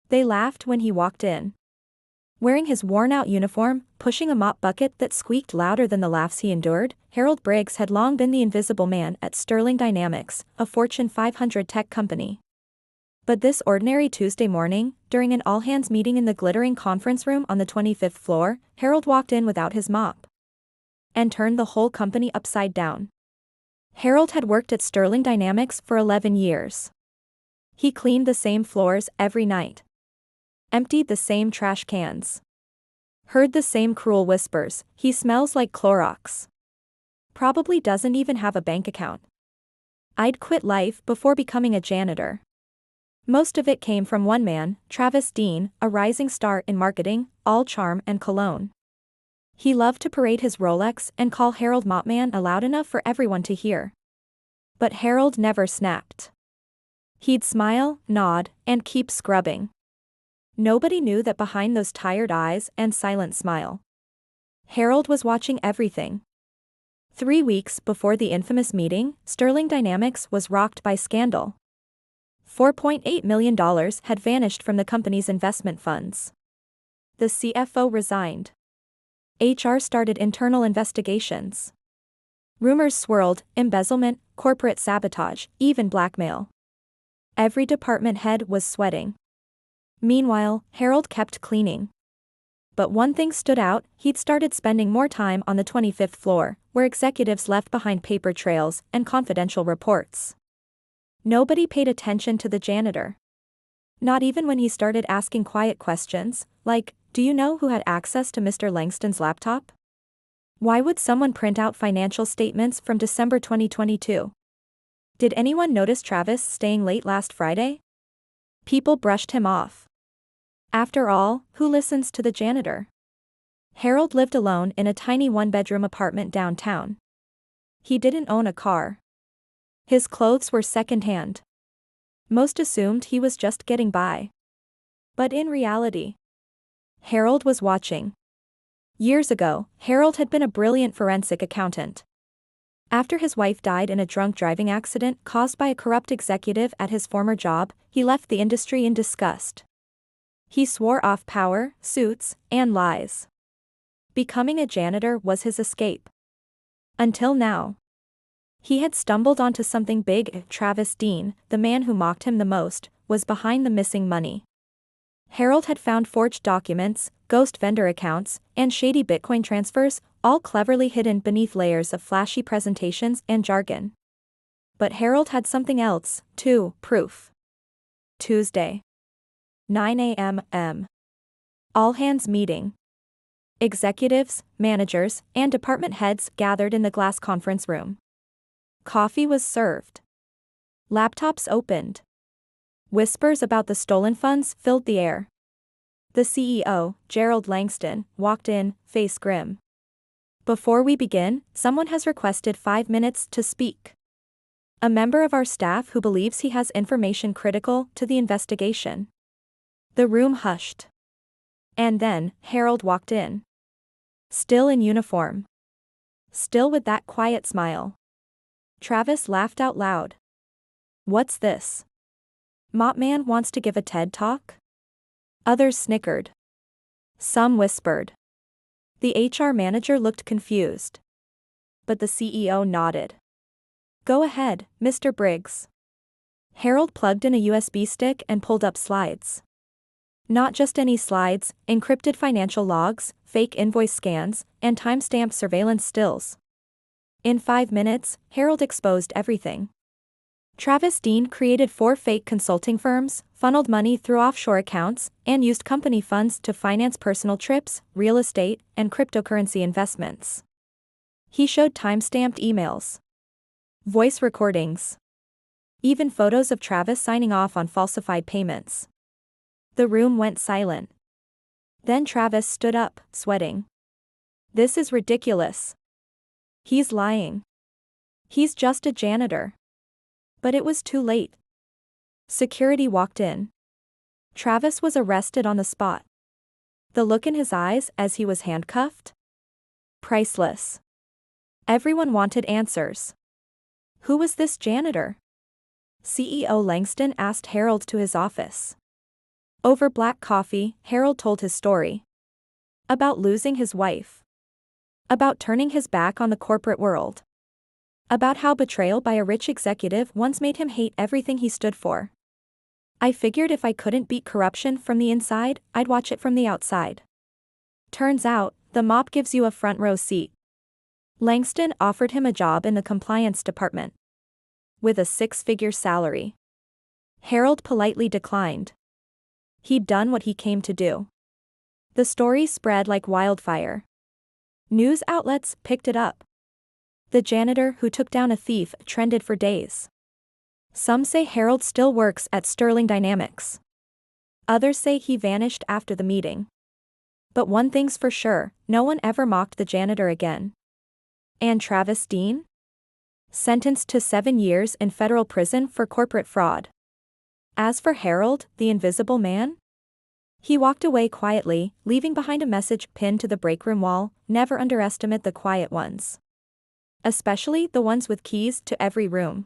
They laughed when he walked in. Wearing his worn-out uniform, pushing a mop bucket that squeaked louder than the laughs he endured, Harold Briggs had long been the invisible man at Sterling Dynamics, a Fortune 500 tech company. But this ordinary Tuesday morning, during an all-hands meeting in the glittering conference room on the 25th floor, Harold walked in without his mop and turned the whole company upside down. Harold had worked at Sterling Dynamics for 11 years. He cleaned the same floors every night, emptied the same trash cans, heard the same cruel whispers, "He smells like Clorox. Probably doesn't even have a bank account. I'd quit life before becoming a janitor." Most of it came from one man, Travis Dean, a rising star in marketing, all charm and cologne. He loved to parade his Rolex and call Harold Mopman loud enough for everyone to hear. But Harold never snapped. He'd smile, nod, and keep scrubbing. Nobody knew that behind those tired eyes and silent smile, Harold was watching everything. 3 weeks before the infamous meeting, Sterling Dynamics was rocked by scandal. $4.8 million had vanished from the company's investment funds. The CFO resigned. HR started internal investigations. Rumors swirled: embezzlement, corporate sabotage, even blackmail. Every department head was sweating. Meanwhile, Harold kept cleaning. But one thing stood out: he'd started spending more time on the 25th floor, where executives left behind paper trails and confidential reports. Nobody paid attention to the janitor. Not even when he started asking quiet questions, like, "Do you know who had access to Mr. Langston's laptop? Why would someone print out financial statements from December 2022? Did anyone notice Travis staying late last Friday?" People brushed him off. After all, who listens to the janitor? Harold lived alone in a tiny one-bedroom apartment downtown. He didn't own a car. His clothes were second-hand. Most assumed he was just getting by. But in reality, Harold was watching. Years ago, Harold had been a brilliant forensic accountant. After his wife died in a drunk driving accident caused by a corrupt executive at his former job, he left the industry in disgust. He swore off power, suits, and lies. Becoming a janitor was his escape. Until now. He had stumbled onto something big. Travis Dean, the man who mocked him the most, was behind the missing money. Harold had found forged documents, ghost vendor accounts, and shady Bitcoin transfers, all cleverly hidden beneath layers of flashy presentations and jargon. But Harold had something else, too: proof. Tuesday, 9 a.m. All-hands meeting. Executives, managers, and department heads gathered in the glass conference room. Coffee was served. Laptops opened. Whispers about the stolen funds filled the air. The CEO, Harold Langston, walked in, face grim. "Before we begin, someone has requested 5 minutes to speak. A member of our staff who believes he has information critical to the investigation." The room hushed. And then, Harold walked in. Still in uniform. Still with that quiet smile. Travis laughed out loud. "What's this? Mopman wants to give a TED Talk?" Others snickered. Some whispered. The HR manager looked confused. But the CEO nodded. "Go ahead, Mr. Briggs." Harold plugged in a USB stick and pulled up slides. Not just any slides: encrypted financial logs, fake invoice scans, and time-stamped surveillance stills. In 5 minutes, Harold exposed everything. Travis Dean created 4 fake consulting firms, funneled money through offshore accounts, and used company funds to finance personal trips, real estate, and cryptocurrency investments. He showed time-stamped emails, voice recordings, even photos of Travis signing off on falsified payments. The room went silent. Then Travis stood up, sweating. "This is ridiculous. He's lying. He's just a janitor." But it was too late. Security walked in. Travis was arrested on the spot. The look in his eyes as he was handcuffed? Priceless. Everyone wanted answers. Who was this janitor? CEO Langston asked Harold to his office. Over black coffee, Harold told his story. About losing his wife. About turning his back on the corporate world. About how betrayal by a rich executive once made him hate everything he stood for. I figured if I couldn't beat corruption from the inside, I'd watch it from the outside. Turns out, the mop gives you a front row seat. Langston offered him a job in the compliance department. With a 6-figure salary. Harold politely declined. He'd done what he came to do. The story spread like wildfire. News outlets picked it up. The janitor who took down a thief trended for days. Some say Harold still works at Sterling Dynamics. Others say he vanished after the meeting. But one thing's for sure, no one ever mocked the janitor again. And Travis Dean? Sentenced to 7 years in federal prison for corporate fraud. As for Harold, the invisible man? He walked away quietly, leaving behind a message pinned to the break room wall: never underestimate the quiet ones. Especially the ones with keys to every room.